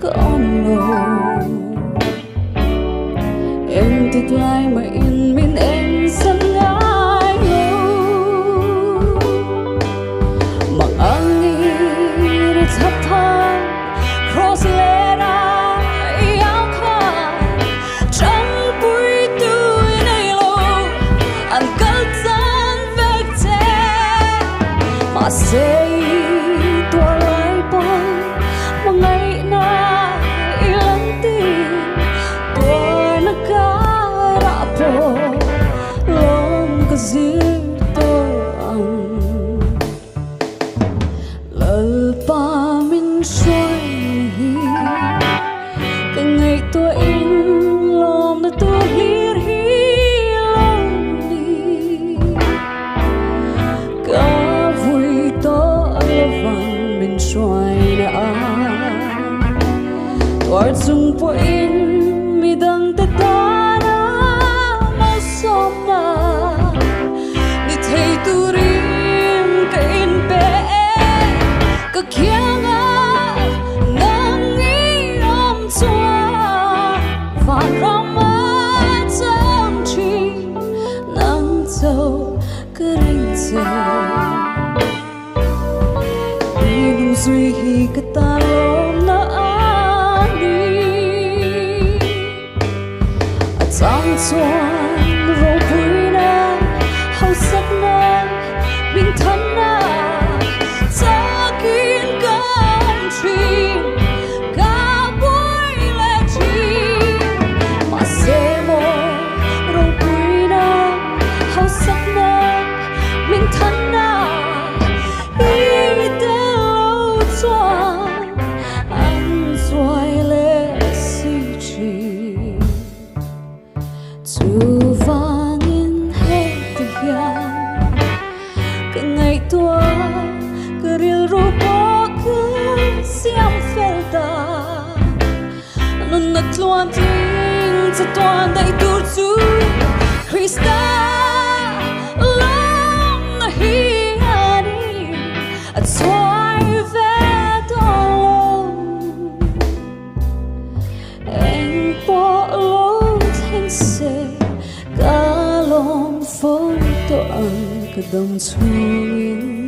con ngầu em thích lại mà in min em sân ngái ngô mặc anh đi để thấp thang cross lê ra áo khăn trong buổi tối này lâu anh cất gian vết thế mà sẽ tua lại bóng mà ngày na ilang tin tua na karapo lom kazito ang lalpa min xoay cả ngày tua in lom na tua hir hilong đi cả vui to lavan min xoay na Tuar dung po in midang tatana masom na ni thay tu rin ka in pe ka kianga nang iom chua và rama trong chi nang châu ka rin châu Nung duy hi ka talom na Trong chuan rô bùi na hầu sắc na bình thân na cha kín công trình cả buổi lệ chi mà xe mô rô bùi na hầu sắc na bình thân na ý tê lâu chuan anh xoay lệ si chi Chu vangin hết tiyan cả ngày tua cả ril ru po cứ xiêm felta nun nat luan ting sa tuan dai tur chu Krista lawmna hi ani at xoay ve to anh po se kalom phong to ang kadam chuin